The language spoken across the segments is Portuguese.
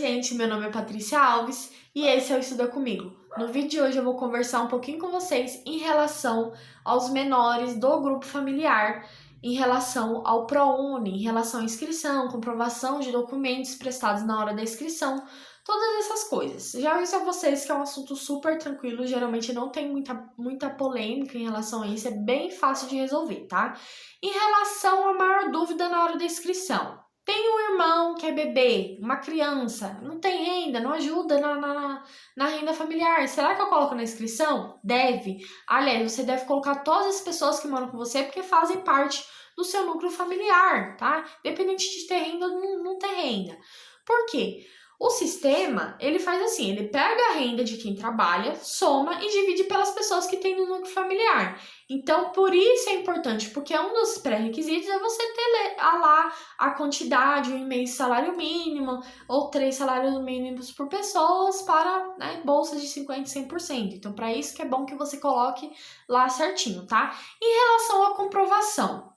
gente, meu nome é Patrícia Alves e esse é o Estuda Comigo. No vídeo de hoje eu vou conversar um pouquinho com vocês em relação aos menores do grupo familiar, em relação ao ProUni, em relação à inscrição, comprovação de documentos prestados na hora da inscrição, todas essas coisas. Já aviso a vocês que é um assunto super tranquilo, geralmente não tem muita polêmica em relação a isso, é bem fácil de resolver, tá? Em relação à maior dúvida na hora da inscrição. Tem um irmão que é bebê, uma criança, não tem renda, não ajuda na renda familiar. Será que eu coloco na inscrição? Deve. Aliás, você deve colocar todas as pessoas que moram com você porque fazem parte do seu núcleo familiar, tá? Independente de ter renda ou não ter renda. Por quê? O sistema, ele faz assim, ele pega a renda de quem trabalha, soma e divide pelas pessoas que tem no núcleo familiar. Então, por isso é importante, porque um dos pré-requisitos é você ter lá a quantidade, um e-mail salário mínimo, ou 3 salários mínimos por pessoas para, né, bolsas de 50% e 100%. Então, para isso que é bom que você coloque lá certinho, tá? Em relação à comprovação,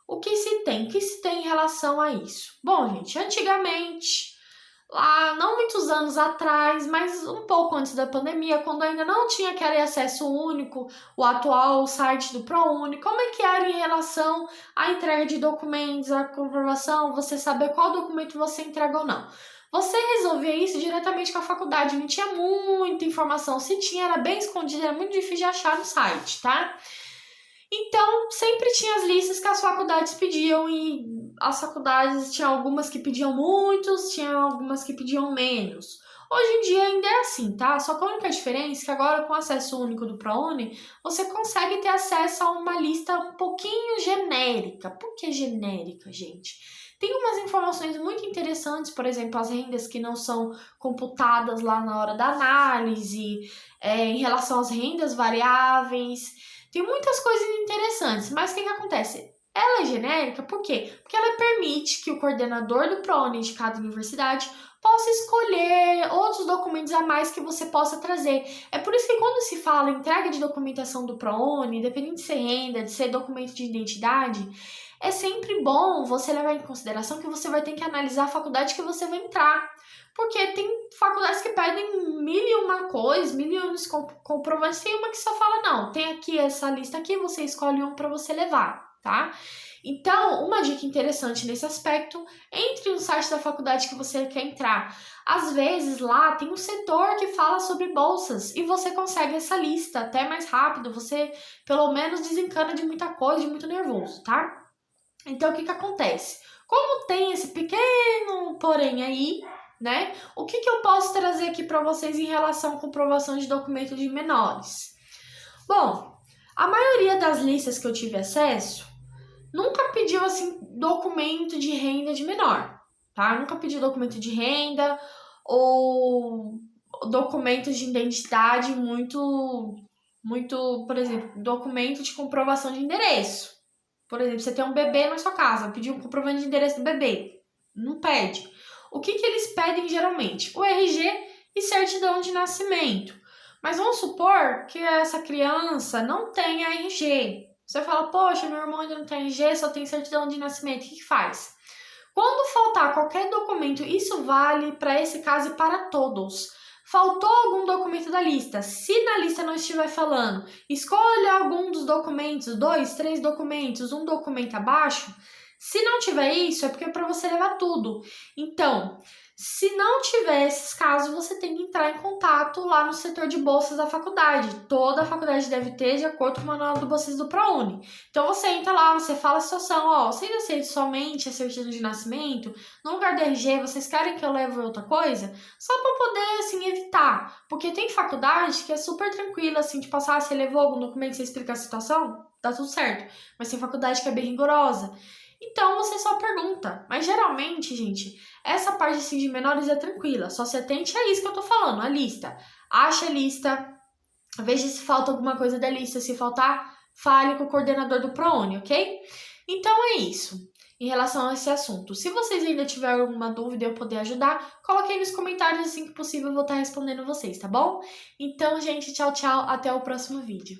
o que se tem? O que se tem em relação a isso? Bom, gente, antigamente, lá não muitos anos atrás, mas um pouco antes da pandemia, quando ainda não tinha aquele acesso único, o atual site do ProUni, como é que era em relação à entrega de documentos, a comprovação, você saber qual documento você entrega ou não? Você resolvia isso diretamente com a faculdade, não tinha muita informação, se tinha era bem escondido, era muito difícil de achar no site, tá? Então, sempre tinha as listas que as faculdades pediam e as faculdades tinha algumas que pediam muitos, tinha algumas que pediam menos. Hoje em dia ainda é assim, tá? Só que a única diferença é que agora com o acesso único do ProUni, você consegue ter acesso a uma lista um pouquinho genérica. Por que genérica, gente? Tem umas informações muito interessantes, por exemplo, as rendas que não são computadas lá na hora da análise, em relação às rendas variáveis. Tem muitas coisas interessantes, mas o que acontece? Ela é genérica, por quê? Porque ela permite que o coordenador do ProUni de cada universidade possa escolher outros documentos a mais que você possa trazer. É por isso que quando se fala entrega de documentação do ProUni, independente de ser renda, de ser documento de identidade, é sempre bom você levar em consideração que você vai ter que analisar a faculdade que você vai entrar. Porque tem faculdades que pedem mil e uma coisas, mil e um comprovantes, tem uma que só fala, não, tem aqui essa lista aqui, você escolhe um para você levar, tá? Então, uma dica interessante nesse aspecto, entre no site da faculdade que você quer entrar. Às vezes lá tem um setor que fala sobre bolsas e você consegue essa lista até mais rápido, você pelo menos desencana de muita coisa, de muito nervoso, tá? Então, o que acontece? Como tem esse pequeno porém aí, né? O que eu posso trazer aqui para vocês em relação à comprovação de documento de menores? Bom, a maioria das listas que eu tive acesso nunca pediu assim documento de renda de menor, tá? Nunca pediu documento de renda ou documentos de identidade muito, por exemplo, documento de comprovação de endereço. Por exemplo, você tem um bebê na sua casa, pediu um comprovante de endereço do bebê. Não pede. O que eles pedem geralmente? O RG e certidão de nascimento. Mas vamos supor que essa criança não tenha RG. Você fala, poxa, meu irmão ainda não tem RG, só tem certidão de nascimento. O que faz? Quando faltar qualquer documento, isso vale para esse caso e para todos. Faltou algum documento da lista? Se na lista não estiver falando, escolha algum dos documentos, 2, 3 documentos, um documento abaixo. Se não tiver isso, é porque é para você levar tudo. Então, se não tiver esses casos, você tem que entrar em contato lá no setor de bolsas da faculdade. Toda a faculdade deve ter, de acordo com o manual do bolsista do ProUni. Então, você entra lá, você fala a situação, ó, vocês aceitam somente a certidão de nascimento? No lugar do RG, vocês querem que eu leve outra coisa? Só para poder, assim, evitar. Porque tem faculdade que é super tranquila, assim, de passar, você levou algum documento, você explica a situação? Dá tudo certo. Mas tem faculdade que é bem rigorosa. Então, você só pergunta. Mas, geralmente, gente, essa parte assim, de menores é tranquila. Só se atente a isso que eu tô falando, a lista. Ache a lista, veja se falta alguma coisa da lista. Se faltar, fale com o coordenador do ProUni, ok? Então, é isso em relação a esse assunto. Se vocês ainda tiverem alguma dúvida e eu puder ajudar, coloque aí nos comentários assim que possível, eu vou estar respondendo vocês, tá bom? Então, gente, tchau, tchau. Até o próximo vídeo.